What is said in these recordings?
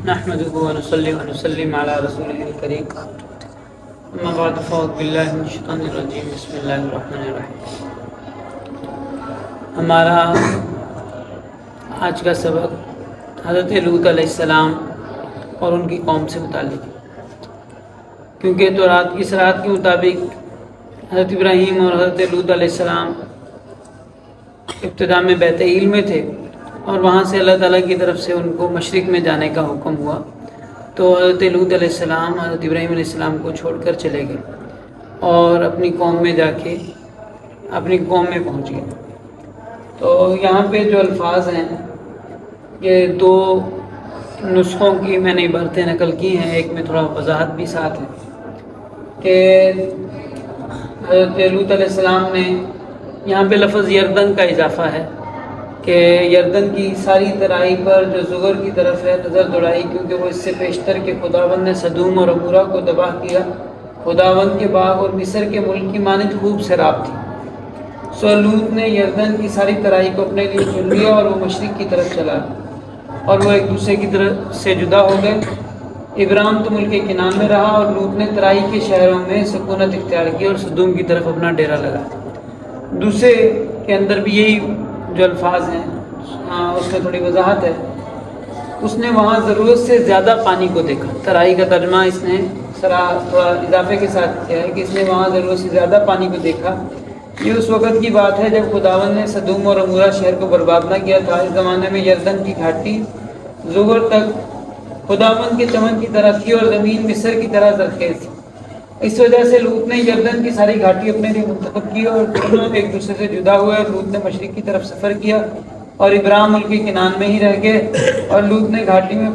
نحمده ونصلي ونسلم على رسوله الكريم اما بعد فاعوذ باللہ من الشیطان الرجیم بسم اللہ الرحمن الرحیم۔ ہمارا آج کا سبق حضرت لوط علیہ السلام اور ان کی قوم سے متعلق ہے، کیونکہ تورات کی صراحت کے مطابق حضرت ابراہیم اور حضرت لوط علیہ السلام ابتدا میں بیت ایل میں تھے اور وہاں سے اللہ تعالیٰ کی طرف سے ان کو مشرق میں جانے کا حکم ہوا، تو حضرت لوط علیہ السلام حضرت ابراہیم علیہ السلام کو چھوڑ کر چلے گئے اور اپنی قوم میں جا کے اپنی قوم میں پہنچ گئے۔ تو یہاں پہ جو الفاظ ہیں یہ دو نسخوں کی میں نے عبارتیں نقل کی ہیں، ایک میں تھوڑا وضاحت بھی ساتھ ہے کہ حضرت لوط علیہ السلام نے یہاں پہ لفظ یردن کا اضافہ ہے کہ یردن کی ساری ترائی پر جو زغر کی طرف ہے نظر دوڑائی، کیونکہ وہ اس سے پیشتر کہ خداوند نے سدوم اور عمورہ کو تباہ کیا، خداوند کے باغ اور مصر کے ملک کی مانند خوب سیراب تھی۔ سو لوط نے یردن کی ساری ترائی کو اپنے لیے چن لیا اور وہ مشرق کی طرف چلا اور وہ ایک دوسرے کی طرف سے جدا ہو گئے۔ ابرام تو ملک کنعان میں رہا اور لوط نے ترائی کے شہروں میں سکونت اختیار کی اور سدوم کی طرف اپنا ڈیرا لگا۔ دوسرے کے اندر بھی یہی جو الفاظ ہیں اس میں تھوڑی وضاحت ہے، اس نے وہاں ضرورت سے زیادہ پانی کو دیکھا۔ ترائی کا ترجمہ اس نے تھوڑا اضافے کے ساتھ کیا ہے کہ اس نے وہاں ضرورت سے زیادہ پانی کو دیکھا۔ یہ اس وقت کی بات ہے جب خداوند نے سدوم اور عمورہ شہر کو برباد نہ کیا تھا۔ اس زمانے میں یردن کی گھاٹی زغر تک خداوند کے چمن کی طرح تھی اور زمین مصر کی طرح زرخیز تھی۔ اس وجہ سے لوط نے یردن کی ساری گھاٹی اپنے لیے منتخب کی اور دونوں ایک دوسرے سے جدا ہوئے۔ لوط نے مشرق کی طرف سفر کیا اور ابرام ملک کنعان میں ہی رہ گئے، اور لوط نے گھاٹی میں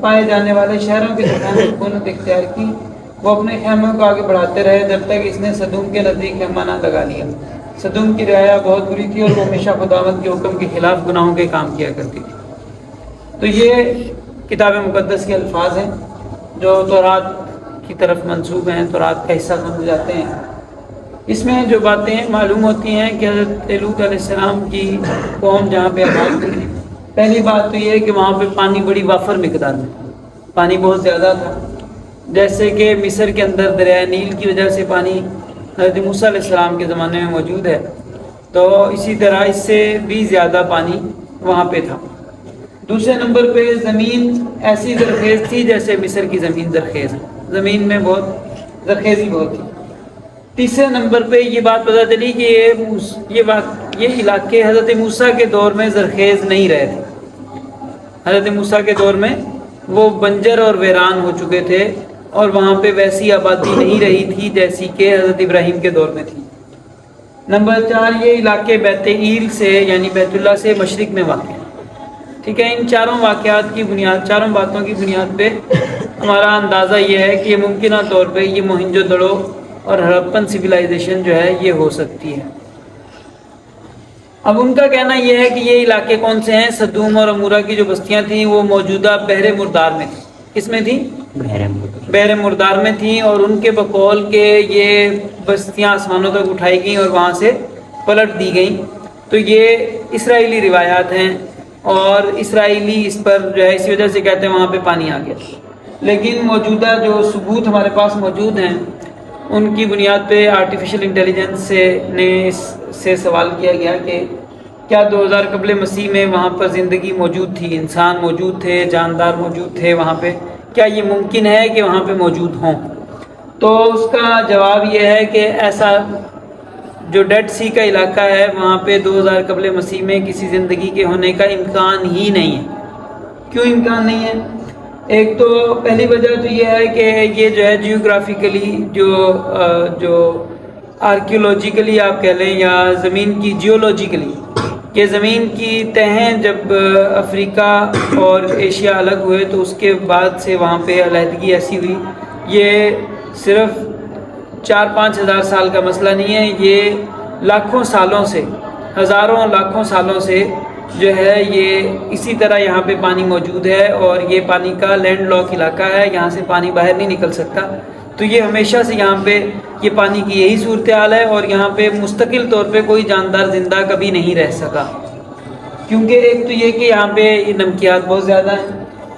پائے جانے والے شہروں کے درمیان سکونت اختیار کی۔ وہ اپنے خیموں کو آگے بڑھاتے رہے جب تک اس نے سدوم کے نزدیک خیمہ نہ لگا لیا۔ سدوم کی رعایا بہت بری تھی اور وہ ہمیشہ خداوند کے حکم کے خلاف گناہوں کے کام کیا کرتی تھی۔ تو یہ کتاب مقدس کے الفاظ ہیں جو تورات کی طرف منسوب ہیں، تورات کا حصہ سمجھ جاتے ہیں۔ اس میں جو باتیں معلوم ہوتی ہیں کہ حضرت لوط علیہ السلام کی قوم جہاں پہ آباد ہوئی، پہلی بات تو یہ ہے کہ وہاں پہ پانی بڑی وافر مقدار میں، پانی بہت زیادہ تھا، جیسے کہ مصر کے اندر دریائے نیل کی وجہ سے پانی حضرت موسیٰ علیہ السلام کے زمانے میں موجود ہے، تو اسی طرح اس سے بھی زیادہ پانی وہاں پہ تھا۔ دوسرے نمبر پہ زمین ایسی زرخیز تھی جیسے مصر کی زمین زرخیز ہے، زمین میں بہت زرخیزی بہت تھی۔ تیسرے نمبر پہ یہ بات پتہ چلی کہ یہ علاقے حضرت موسیٰ کے دور میں زرخیز نہیں رہے تھے۔ حضرت موسیٰ کے دور میں وہ بنجر اور ویران ہو چکے تھے اور وہاں پہ ویسی آبادی نہیں رہی تھی جیسی کہ حضرت ابراہیم کے دور میں تھی۔ نمبر 4، یہ علاقے بیت ایل سے یعنی بیت اللہ سے مشرق میں واقع ہے۔ ٹھیک ہے، ان چاروں واقعات کی بنیاد، چاروں باتوں کی بنیاد پہ ہمارا اندازہ یہ ہے کہ یہ ممکنہ طور پہ یہ موہنجو دڑو اور ہڑپن سویلائزیشن جو ہے یہ ہو سکتی ہے۔ اب ان کا کہنا یہ ہے کہ یہ علاقے کون سے ہیں؟ سدوم اور عمورہ کی جو بستیاں تھیں وہ موجودہ بحر مردار میں تھیں۔ کس میں تھیں؟ بحر مردار میں تھیں، اور ان کے بقول کہ یہ بستیاں آسمانوں تک اٹھائی گئیں اور وہاں سے پلٹ دی گئیں۔ تو یہ اسرائیلی روایات ہیں اور اسرائیلی اس پر جو ہے اسی وجہ سے کہتے ہیں وہاں پہ پانی آ گیا۔ لیکن موجودہ جو ثبوت ہمارے پاس موجود ہیں ان کی بنیاد پہ آرٹیفیشل انٹیلیجنس سے سوال کیا گیا کہ کیا 2000 قبل مسیح میں وہاں پر زندگی موجود تھی، انسان موجود تھے، جاندار موجود تھے وہاں پہ، کیا یہ ممکن ہے کہ وہاں پہ موجود ہوں؟ تو اس کا جواب یہ ہے کہ ایسا جو ڈیڈ سی کا علاقہ ہے وہاں پہ 2000 قبل مسیح میں کسی زندگی کے ہونے کا امکان ہی نہیں ہے۔ کیوں امکان نہیں ہے؟ ایک تو پہلی وجہ تو یہ ہے کہ یہ جو ہے جیوگرافیکلی جو آرکیولوجیکلی آپ کہہ لیں یا زمین کی جیولوجیکلی، کہ زمین کی تہیں جب افریقہ اور ایشیا الگ ہوئے تو اس کے بعد سے وہاں پہ علیحدگی ایسی ہوئی، یہ صرف 4-5 ہزار سال کا مسئلہ نہیں ہے، یہ لاکھوں سالوں سے، ہزاروں لاکھوں سالوں سے جو ہے یہ اسی طرح یہاں پہ پانی موجود ہے، اور یہ پانی کا لینڈ لاک علاقہ ہے، یہاں سے پانی باہر نہیں نکل سکتا۔ تو یہ ہمیشہ سے یہاں پہ یہ پانی کی یہی صورتحال ہے، اور یہاں پہ مستقل طور پہ کوئی جاندار زندہ کبھی نہیں رہ سکا، کیونکہ ایک تو یہ کہ یہاں پہ نمکیات بہت زیادہ ہیں،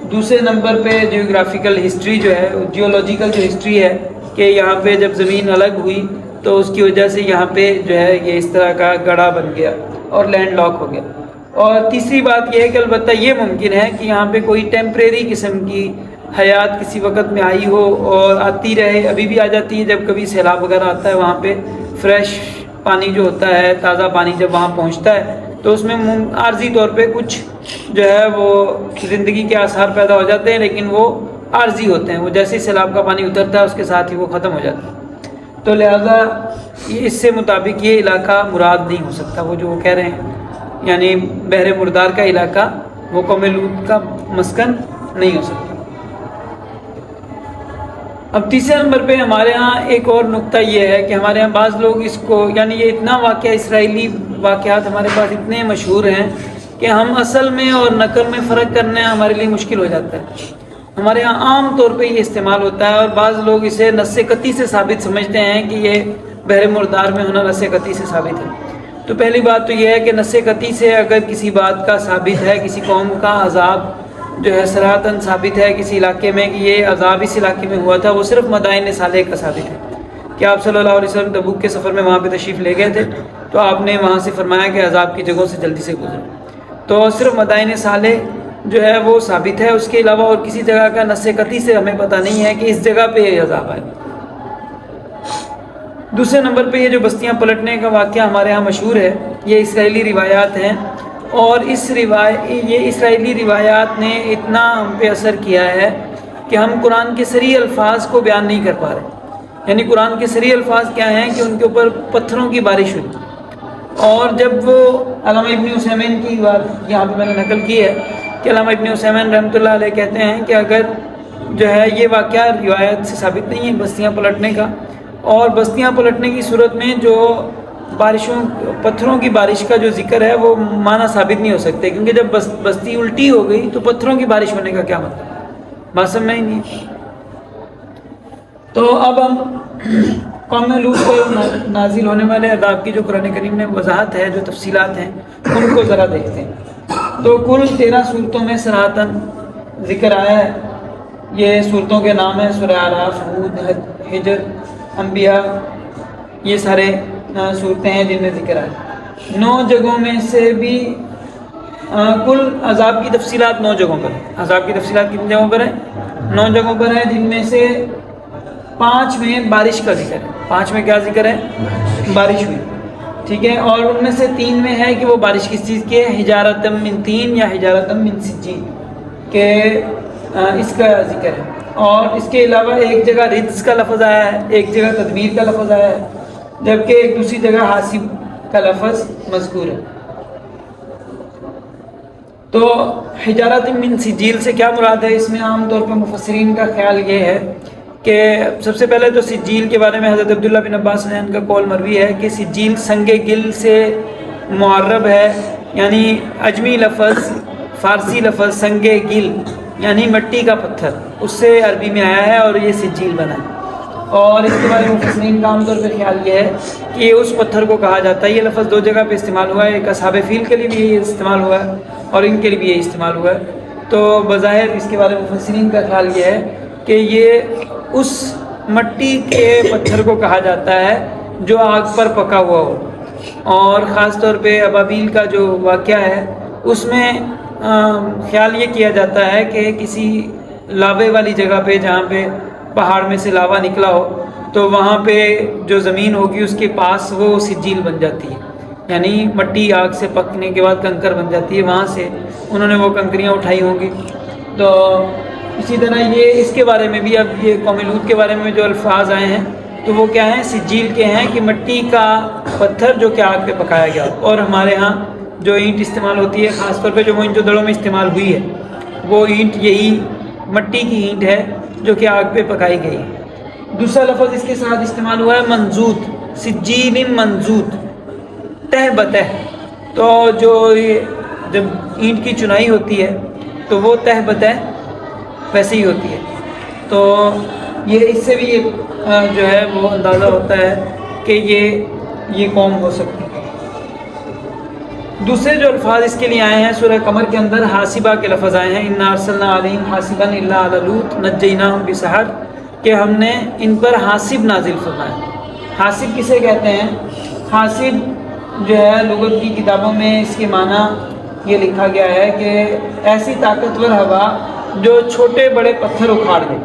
دوسرے نمبر پہ جیوگرافیکل ہسٹری جو ہے، جیولوجیکل جو ہسٹری ہے کہ یہاں پہ جب زمین الگ ہوئی تو اس کی وجہ سے یہاں پہ جو ہے یہ اس طرح کا گڑھا بن گیا اور لینڈ لاک ہو گیا۔ اور تیسری بات یہ ہے کہ البتہ یہ ممکن ہے کہ یہاں پہ کوئی ٹیمپریری قسم کی حیات کسی وقت میں آئی ہو اور آتی رہے، ابھی بھی آ جاتی ہے جب کبھی سیلاب وغیرہ آتا ہے، وہاں پہ فریش پانی جو ہوتا ہے، تازہ پانی جب وہاں پہنچتا ہے تو اس میں عارضی طور پہ کچھ جو ہے وہ زندگی کے آثار پیدا ہو جاتے ہیں، لیکن وہ عارضی ہوتے ہیں، وہ جیسے ہی سیلاب کا پانی اترتا ہے اس کے ساتھ ہی وہ ختم ہو جاتا ہے۔ تو لہذا اس سے مطابق یہ علاقہ مراد نہیں ہو سکتا، وہ جو وہ کہہ رہے ہیں یعنی بحر مردار کا علاقہ وہ قوم لوط کا مسکن نہیں ہو سکتا۔ اب تیسرے نمبر پہ ہمارے ہاں ایک اور نقطہ یہ ہے کہ ہمارے ہاں بعض لوگ اس کو یعنی یہ اتنا واقعہ اسرائیلی واقعات ہمارے پاس اتنے مشہور ہیں کہ ہم اصل میں اور نقل میں فرق کرنا ہمارے لیے مشکل ہو جاتا ہے۔ ہمارے ہاں عام طور پہ یہ استعمال ہوتا ہے اور بعض لوگ اسے نص قطعی سے ثابت سمجھتے ہیں کہ یہ بحر مردار میں ہونا نص قطعی سے ثابت ہے۔ تو پہلی بات تو یہ ہے کہ نص قطعی سے اگر کسی بات کا ثابت ہے، کسی قوم کا عذاب جو ہے صراحتاً ثابت ہے کسی علاقے میں کہ یہ عذاب اس علاقے میں ہوا تھا، وہ صرف مدائن صالح کا ثابت ہے کہ آپ صلی اللہ علیہ وسلم تبوک کے سفر میں وہاں پہ تشریف لے گئے تھے تو آپ نے وہاں سے فرمایا کہ عذاب کی جگہوں سے جلدی سے گزرو، تو صرف مدائن صالح جو ہے وہ ثابت ہے، اس کے علاوہ اور کسی جگہ کا نص قطعی سے ہمیں پتہ نہیں ہے کہ اس جگہ پہ یہ عذاب آئے۔ دوسرے نمبر پہ یہ جو بستیاں پلٹنے کا واقعہ ہمارے ہاں مشہور ہے، یہ اسرائیلی روایات ہیں، اور یہ اسرائیلی روایات نے اتنا ہم پہ اثر کیا ہے کہ ہم قرآن کے صریح الفاظ کو بیان نہیں کر پا رہے۔ یعنی قرآن کے صریح الفاظ کیا ہیں کہ ان کے اوپر پتھروں کی بارش ہوئی، اور جب وہ علامہ ابن عثیمین کی بات یہاں پہ میں نے نقل کی ہے کہ علامہ ابن عثیمین رحمۃ اللہ علیہ کہتے ہیں کہ اگر جو ہے یہ واقعہ روایت سے ثابت نہیں ہے بستیاں پلٹنے کا، اور بستیاں پلٹنے کی صورت میں جو پتھروں کی بارش کا جو ذکر ہے وہ معنی ثابت نہیں ہو سکتے، کیونکہ جب بستی الٹی ہو گئی تو پتھروں کی بارش ہونے کا کیا مطلب، بات سمجھ میں ہی نہیں۔ تو اب ہم قوم لوط کو نازل ہونے والے عذاب کی جو قرآن کریم میں وضاحت ہے، جو تفصیلات ہیں، ان کو ذرا دیکھتے ہیں۔ تو کل 13 صورتوں میں صراحتاً ذکر آیا ہے۔ یہ صورتوں کے نام ہیں سورہ اعراف، ہود، حجر، انبیاء، یہ سارے صورتیں ہیں جن میں ذکر آئے۔ 9 جگہوں میں سے بھی کل عذاب کی تفصیلات 9 جگہوں پر ہیں۔ عذاب کی تفصیلات کتنی جگہوں پر ہیں؟ 9 جگہوں پر ہیں، جن میں سے 5 میں بارش کا ذکر ہے۔ 5 میں کیا ذکر ہے؟ بارش ہوئی، ٹھیک ہے، اور ان میں سے 3 میں ہے کہ وہ بارش کس چیز کی ہے؟ حجارۃ من طین یا حجارۃ من سجیل، کہ اس کا ذکر ہے۔ اور اس کے علاوہ ایک جگہ رجز کا لفظ آیا ہے، ایک جگہ تدبیر کا لفظ آیا ہے، جبکہ ایک دوسری جگہ حاسب کا لفظ مذکور ہے۔ تو حجارۃ من سجیل سے کیا مراد ہے؟ اس میں عام طور پر مفسرین کا خیال یہ ہے کہ سب سے پہلے تو سجیل کے بارے میں حضرت عبداللہ بن عباس نے ان کا قول مروی ہے کہ سجیل سنگ گل سے معرب ہے، یعنی عجمی لفظ، فارسی لفظ سنگ گل یعنی مٹی کا پتھر، اس سے عربی میں آیا ہے اور یہ سجیل بنا ہے۔ اور اس کے بارے میں مفسرین کا عام طور پہ خیال یہ ہے کہ یہ اس پتھر کو کہا جاتا ہے۔ یہ لفظ 2 جگہ پہ استعمال ہوا ہے، ایک اصحاب فیل کے لیے بھی یہ استعمال ہوا ہے اور ان کے لیے بھی یہ استعمال ہوا ہے۔ تو بظاہر اس کے بارے میں مفسرین کا خیال یہ ہے کہ یہ اس مٹی کے پتھر کو کہا جاتا ہے جو آگ پر پکا ہوا ہو، اور خاص طور پہ ابابیل کا جو واقعہ ہے اس میں خیال یہ کیا جاتا ہے کہ کسی لاوے والی جگہ پہ جہاں پہ پہاڑ میں سے لاوا نکلا ہو تو وہاں پہ جو زمین ہوگی اس کے پاس وہ سجیل بن جاتی ہے، یعنی مٹی آگ سے پکنے کے بعد کنکر بن جاتی ہے، وہاں سے انہوں نے وہ کنکریاں اٹھائی ہوں گی۔ تو اسی طرح یہ اس کے بارے میں بھی اب یہ قوم لوط کے بارے میں جو الفاظ آئے ہیں تو وہ کیا ہیں؟ سجیل کے ہیں کہ مٹی کا پتھر جو کہ آگ پہ پکایا گیا۔ اور ہمارے ہاں جو اینٹ استعمال ہوتی ہے، خاص طور پہ جو موئن جو دڑوں میں استعمال ہوئی ہے، وہ اینٹ یہی مٹی کی اینٹ ہے جو کہ آگ پہ پکائی گئی ہے۔ دوسرا لفظ اس کے ساتھ استعمال ہوا ہے منضود، سجیل منضود، تہ بتہ۔ تو جو جب اینٹ کی چنائی ہوتی ہے تو وہ تہ بتہ ویسے ہی ہوتی ہے۔ تو یہ اس سے بھی جو ہے وہ اندازہ ہوتا ہے کہ یہ قوم ہو سکتی ہے۔ دوسرے جو الفاظ اس کے لیے آئے ہیں سورہ قمر کے اندر حاسبہ کے لفظ آئے ہیں، انا ارسلنا علیہم حاسبا الا علی لوط نجیناہم بسحر، کہ ہم نے ان پر حاسب نازل فرمایا۔ حاسب کسے کہتے ہیں؟ حاسب جو ہے لغت کی کتابوں میں اس کے معنی یہ لکھا گیا ہے کہ ایسی طاقتور ہوا جو چھوٹے بڑے پتھر اکھاڑ دے۔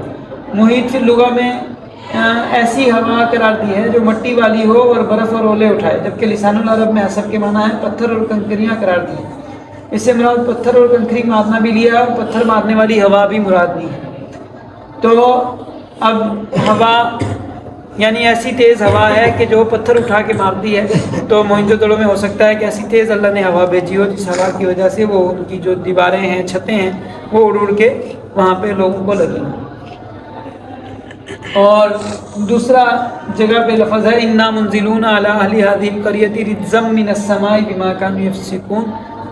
محیط فی اللغہ میں ایسی ہوا قرار دی ہے جو مٹی والی ہو اور برف اور اولے اٹھائے، جبکہ لسان العرب میں حسب کے معنی ہے پتھر اور کنکریاں قرار دی ہیں۔ اس سے مراد پتھر اور کنکری مارنا بھی لیا اور پتھر مارنے والی ہوا بھی مراد لی ہے۔ تو اب ہوا یعنی ایسی تیز ہوا ہے کہ جو پتھر اٹھا کے مارتی ہے، تو موہنجو دڑو میں ہو سکتا ہے کہ ایسی تیز اللہ نے ہوا بھیجی ہو جس ہوا کی وجہ سے وہ ان کی جو دیواریں ہیں، چھتیں ہیں، وہ اڑ اڑ کے وہاں پہ لوگوں کو لگی۔ اور دوسرا جگہ پہ لفظ ہے انا منزلون علی اہل هذه القرية رجزا من السماء بما كانوا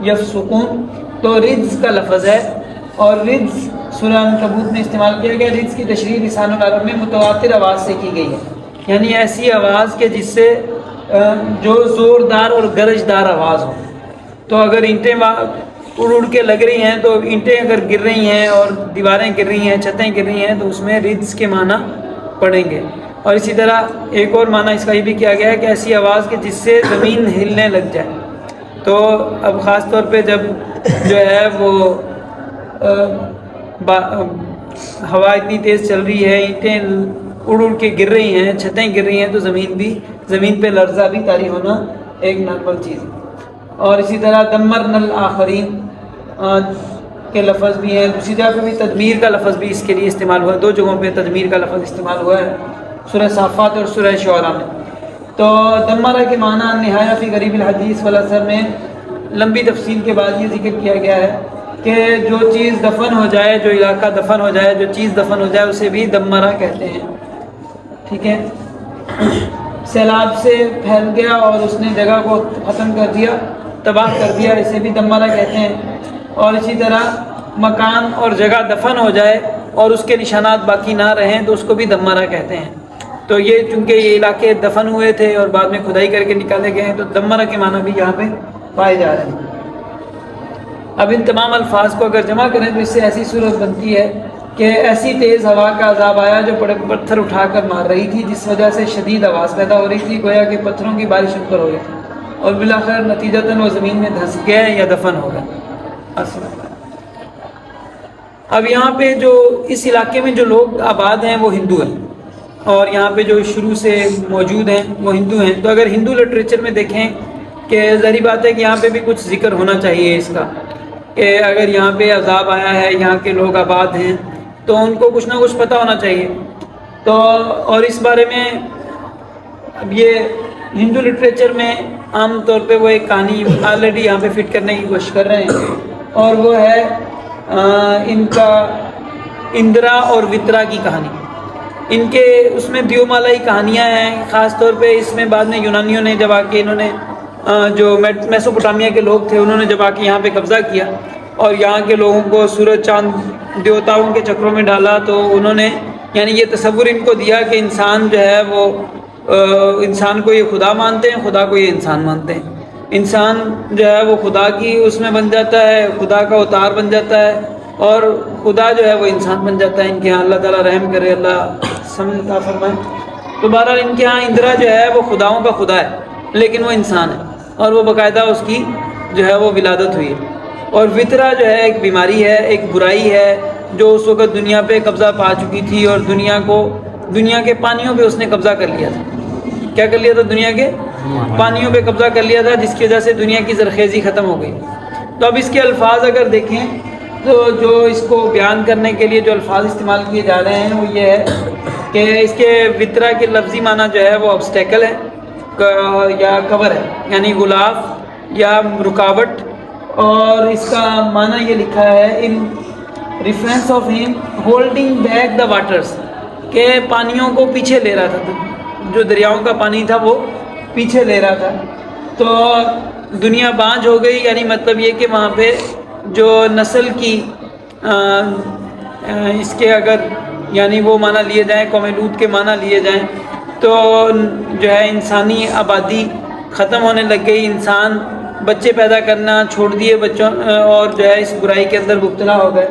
یفسقون، تو رجز کا لفظ ہے، اور رجز سورہ عنکبوت میں استعمال کیا گیا۔ رجز کی تشریح لسان العرب میں متواتر آواز سے کی گئی ہے، یعنی ایسی آواز کہ جس سے جو زوردار اور گرجدار آواز ہو۔ تو اگر اینٹیں اڑ اڑ کے لگ رہی ہیں، تو اینٹیں اگر گر رہی ہیں اور دیواریں گر رہی ہیں، چھتیں گر رہی ہیں، تو اس میں رجز کے معنی پڑیں گے۔ اور اسی طرح ایک اور معنی اس کا یہ بھی کیا گیا ہے کہ ایسی آواز کہ جس سے زمین ہلنے لگ جائے۔ تو اب خاص طور پہ جب جو ہے وہ ہوا اتنی تیز چل رہی ہے، اینٹیں اڑ اڑ کے گر رہی ہیں، چھتیں گر رہی ہیں، تو زمین پہ لرزہ بھی طاری ہونا ایک نارمل چیز ہے۔ اور اسی طرح دمرنا الآخرین کے لفظ بھی ہیں۔ دوسری جگہ پہ بھی تدمیر کا لفظ بھی اس کے لیے استعمال ہوا ہے، دو جگہوں پہ تدمیر کا لفظ استعمال ہوا ہے، سورہ صافات اور سورہ شعراء میں۔ تو دمرہ کے معنی نہایہ فی غریب الحدیث والاثر میں لمبی تفصیل کے بعد یہ ذکر کیا گیا ہے کہ جو چیز دفن ہو جائے، جو علاقہ دفن ہو جائے، جو چیز دفن ہو جائے، اسے بھی دمرہ کہتے ہیں۔ ٹھیک ہے، سیلاب سے پھیل گیا اور اس نے جگہ کو ختم کر دیا، تباہ کر دیا، اسے بھی دمرہ کہتے ہیں۔ اور اسی طرح مکان اور جگہ دفن ہو جائے اور اس کے نشانات باقی نہ رہیں تو اس کو بھی دمرہ کہتے ہیں۔ تو یہ چونکہ یہ علاقے دفن ہوئے تھے اور بعد میں کھدائی کر کے نکالے گئے ہیں، تو دمرہ کے معنی بھی یہاں پہ پائے جا رہے ہیں۔ اب ان تمام الفاظ کو اگر جمع کریں تو اس سے ایسی صورت بنتی ہے کہ ایسی تیز ہوا کا عذاب آیا جو بڑے پتھر اٹھا کر مار رہی تھی، جس وجہ سے شدید آواز پیدا ہو رہی تھی، گویا کہ پتھروں کی بارش ان پر ہو رہی تھی، اور بالآخر نتیجتاً وہ زمین میں دھنس گئے یا دفن ہو گئے۔ اب یہاں پہ جو اس علاقے میں جو لوگ آباد ہیں وہ ہندو ہیں، اور یہاں پہ جو شروع سے موجود ہیں وہ ہندو ہیں۔ تو اگر ہندو لٹریچر میں دیکھیں کہ ظاہری بات ہے کہ یہاں پہ بھی کچھ ذکر ہونا چاہیے اس کا، کہ اگر یہاں پہ عذاب آیا ہے، یہاں کے لوگ آباد ہیں، تو ان کو کچھ نہ کچھ پتہ ہونا چاہیے۔ تو اور اس بارے میں اب یہ ہندو لٹریچر میں عام طور پہ وہ ایک کہانی آلریڈی یہاں پہ فٹ کرنے کی کوشش کر رہے ہیں، اور وہ ہے ان کا اندرا اور وترا کی کہانی۔ ان کے اس میں دیومالائی کہانیاں ہیں، خاص طور پہ اس میں بعد میں یونانیوں نے جب آ کے انہوں نے جو میسوپوٹامیا کے لوگ تھے انہوں نے جب آ کے یہاں پہ قبضہ کیا اور یہاں کے لوگوں کو سورج چاند دیوتاؤں کے چکروں میں ڈالا، تو انہوں نے یعنی یہ تصور ان کو دیا کہ انسان جو ہے وہ انسان کو یہ خدا مانتے ہیں، خدا کو یہ انسان مانتے ہیں۔ انسان جو ہے وہ خدا کی اس میں بن جاتا ہے، خدا کا اوتار بن جاتا ہے، اور خدا جو ہے وہ انسان بن جاتا ہے۔ ان کے ہاں اللہ تعالیٰ رحم کرے، اللہ سمجھ عطا فرمائے۔ تو بہرحال ان کے ہاں اندرا جو ہے وہ خداؤں کا خدا ہے، لیکن وہ انسان ہے، اور وہ باقاعدہ اس کی جو ہے وہ ولادت ہوئی ہے۔ اور وترا جو ہے ایک بیماری ہے، ایک برائی ہے جو اس وقت دنیا پہ قبضہ پا چکی تھی، اور دنیا کے پانیوں پہ اس نے قبضہ کر لیا تھا۔ کیا کر لیا تھا؟ دنیا کے پانیوں پہ قبضہ کر لیا تھا، جس کی وجہ سے دنیا کی زرخیزی ختم ہو گئی۔ تو اب اس کے الفاظ اگر دیکھیں تو جو اس کو بیان کرنے کے لیے جو الفاظ استعمال کیے جا رہے ہیں وہ یہ ہے کہ اس کے وترا کے لفظی معنی جو ہے وہ obstacle ہے یا کور ہے، یعنی غلاف یا رکاوٹ، اور اس کا معنی یہ لکھا ہے ان ریفرنس آف ہم ہولڈنگ بیک دا واٹرز، کہ پانیوں کو پیچھے لے رہا تھا، جو دریاؤں کا پانی تھا وہ پیچھے لے رہا تھا۔ تو دنیا بانجھ ہو گئی، یعنی مطلب یہ کہ وہاں پہ جو نسل کی اس کے اگر یعنی وہ معنی لیے جائیں، قوم لوط کے معنی لیے جائیں، تو جو ہے انسانی آبادی ختم ہونے لگ گئی، انسان بچے پیدا کرنا چھوڑ دیے بچوں اور جو ہے اس برائی کے اندر مبتلا ہو گئے.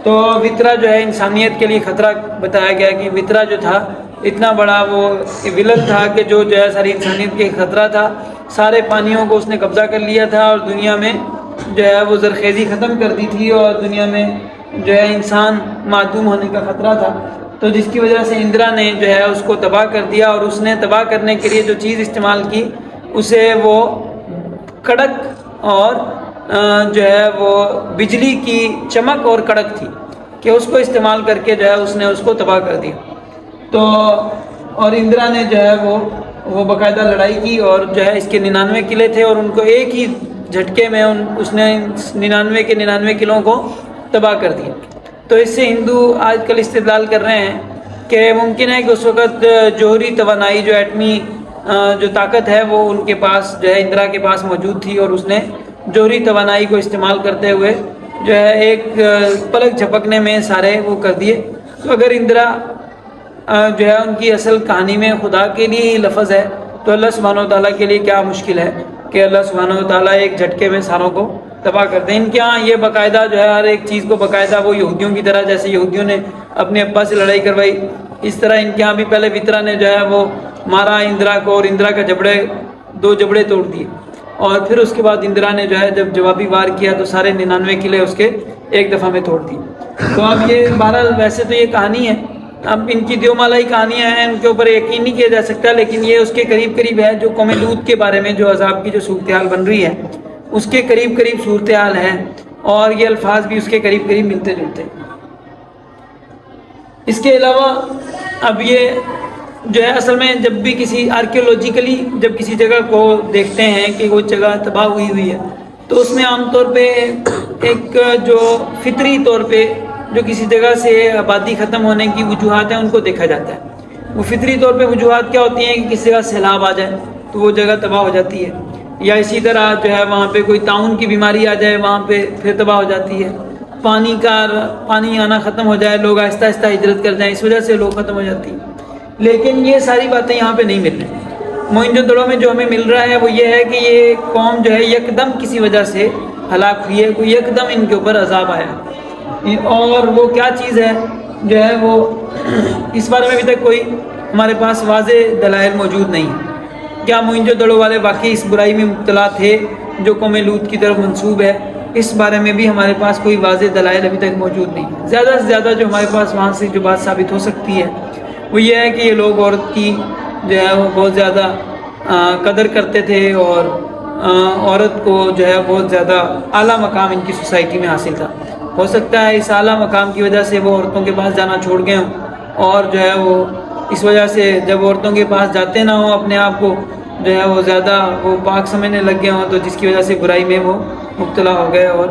تو وطرہ جو ہے انسانیت کے لیے خطرہ بتایا گیا کہ وطرہ جو تھا اتنا بڑا وہ ولن تھا کہ جو ہے ساری انسانیت کے خطرہ تھا. سارے پانیوں کو اس نے قبضہ کر لیا تھا اور دنیا میں جو ہے وہ زرخیزی ختم کر دی تھی اور دنیا میں جو ہے انسان معدوم ہونے کا خطرہ تھا. تو جس کی وجہ سے اندرا نے جو ہے اس کو تباہ کر دیا اور اس نے تباہ کرنے کے لیے جو چیز استعمال کی اسے وہ کڑک اور جو ہے وہ بجلی کی چمک اور کڑک تھی کہ اس کو استعمال کر کے جو ہے اس نے اس کو تباہ کر دیا. تو اور اندرا نے جو ہے وہ باقاعدہ لڑائی کی اور جو ہے اس کے 99 قلعے تھے اور ان کو ایک ہی جھٹکے میں اس نے 99 کے 99 قلعوں کو تباہ کر دیا. تو اس سے ہندو آج کل استدلال کر رہے ہیں کہ ممکن ہے کہ اس وقت جوہری توانائی جو ایٹمی جو طاقت ہے وہ ان کے پاس جو ہے اندرا کے پاس موجود تھی اور اس نے جوہری توانائی کو استعمال کرتے ہوئے جو ہے ایک پلک جھپکنے میں سارے وہ کر دیے. تو اگر اندرا جو ہے ان کی اصل کہانی میں خدا کے لیے ہی لفظ ہے تو اللہ سبحانہ و تعالیٰ کے لیے کیا مشکل ہے کہ اللہ سبحانہ و تعالیٰ ایک جھٹکے میں ساروں کو تباہ کر دیں. ان کے ہاں یہ باقاعدہ جو ہے ہر ایک چیز کو باقاعدہ وہ یہودیوں کی طرح جیسے یہودیوں نے اپنے ابا سے لڑائی کروائی اس طرح ان کے ہاں بھی پہلے وطرہ نے جو ہے وہ مارا اندرا کو اور اندرا کا دو جبڑے توڑ دیے اور پھر اس کے بعد اندرا نے جو ہے جب جوابی وار کیا تو سارے 99 قلعے اس کے ایک دفعہ میں توڑ دیے. تو اب یہ بہرحال ویسے تو یہ کہانی ہے, اب ان کی دیومالائی کہانیاں ہیں ان کے اوپر یقین نہیں کیا جا سکتا, لیکن یہ اس کے قریب قریب ہے جو قوم لوط کے بارے میں جو عذاب کی جو صورتحال بن رہی ہے اس کے قریب قریب صورتحال ہے اور یہ الفاظ بھی اس کے قریب قریب ملتے جلتے ہیں. اس کے علاوہ اب یہ جو ہے اصل میں جب بھی کسی آرکیولوجیکلی جب کسی جگہ کو دیکھتے ہیں کہ وہ جگہ تباہ ہوئی ہے تو اس میں عام طور پہ ایک جو فطری طور پہ جو کسی جگہ سے آبادی ختم ہونے کی وجوہات ہیں ان کو دیکھا جاتا ہے. وہ فطری طور پہ وجوہات کیا ہوتی ہیں کہ کسی جگہ سیلاب آ جائے تو وہ جگہ تباہ ہو جاتی ہے, یا اسی طرح جو ہے وہاں پہ کوئی طاعون کی بیماری آ جائے وہاں پہ پھر تباہ ہو جاتی ہے, پانی آنا ختم ہو جائے لوگ آہستہ آہستہ ہجرت کر جائیں اس وجہ سے لوگ ختم ہو جاتی ہیں. لیکن یہ ساری باتیں یہاں پہ نہیں مل رہی. موئنجو دڑو میں جو ہمیں مل رہا ہے وہ یہ ہے کہ یہ قوم جو ہے یکدم کسی وجہ سے ہلاک ہوئی ہے, کوئی یکدم ان کے اوپر عذاب آیا اور وہ کیا چیز ہے جو ہے وہ اس بارے میں ابھی تک کوئی ہمارے پاس واضح دلائل موجود نہیں ہے. کیا موئنجو دڑو والے واقعی اس برائی میں مبتلا تھے جو قوم لوط کی طرف منسوب ہے, اس بارے میں بھی ہمارے پاس کوئی واضح دلائل ابھی تک موجود نہیں ہے. زیادہ سے زیادہ جو ہمارے پاس وہاں سے جو بات ثابت ہو سکتی ہے وہ یہ ہے کہ یہ لوگ عورت کی جو ہے وہ بہت زیادہ قدر کرتے تھے اور عورت کو جو ہے بہت زیادہ اعلیٰ مقام ان کی سوسائٹی میں حاصل تھا. ہو سکتا ہے اس اعلیٰ مقام کی وجہ سے وہ عورتوں کے پاس جانا چھوڑ گئے ہوں اور جو ہے وہ اس وجہ سے جب عورتوں کے پاس جاتے نہ ہوں اپنے آپ کو جو ہے وہ زیادہ وہ پاک سمجھنے لگ گئے ہوں تو جس کی وجہ سے برائی میں وہ مبتلا ہو گئے اور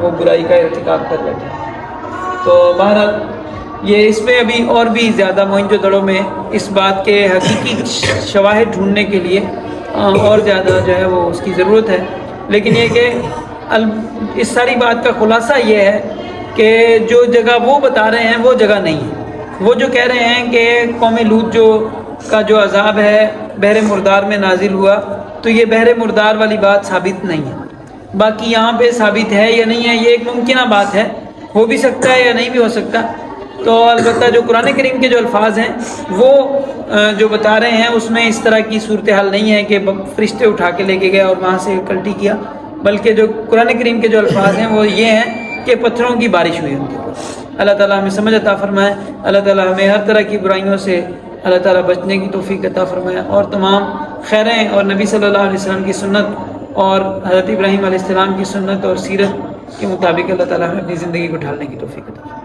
وہ برائی کا ارتکاب کر بیٹھے. تو بہرحال یہ اس میں ابھی اور بھی زیادہ موئنجو دڑو میں اس بات کے حقیقی شواہد ڈھونڈنے کے لیے اور زیادہ جو ہے وہ اس کی ضرورت ہے. لیکن یہ کہ اس ساری بات کا خلاصہ یہ ہے کہ جو جگہ وہ بتا رہے ہیں وہ جگہ نہیں ہے. وہ جو کہہ رہے ہیں کہ قوم لوط کا جو عذاب ہے بحر مردار میں نازل ہوا تو یہ بحر مردار والی بات ثابت نہیں ہے. باقی یہاں پہ ثابت ہے یا نہیں ہے یہ ایک ممکنہ بات ہے, ہو بھی سکتا ہے یا نہیں بھی ہو سکتا. تو البتہ جو قرآن کریم کے جو الفاظ ہیں وہ جو بتا رہے ہیں اس میں اس طرح کی صورتحال نہیں ہے کہ فرشتے اٹھا کے لے کے گئے اور وہاں سے کلٹی کیا, بلکہ جو قرآن کریم کے جو الفاظ ہیں وہ یہ ہیں کہ پتھروں کی بارش ہوئی ان کے اوپر. اللہ تعالیٰ ہمیں سمجھ عطا فرمائے, اللہ تعالیٰ ہمیں ہر طرح کی برائیوں سے اللہ تعالیٰ بچنے کی توفیق عطا فرمائے اور تمام خیریں اور نبی صلی اللہ علیہ وسلم کی سنت اور حضرت ابراہیم علیہ السلام کی سنت اور سیرت کے مطابق اللہ تعالیٰ ہمیں اپنی زندگی کو ڈھالنے کی توفیق عطا فرمائے.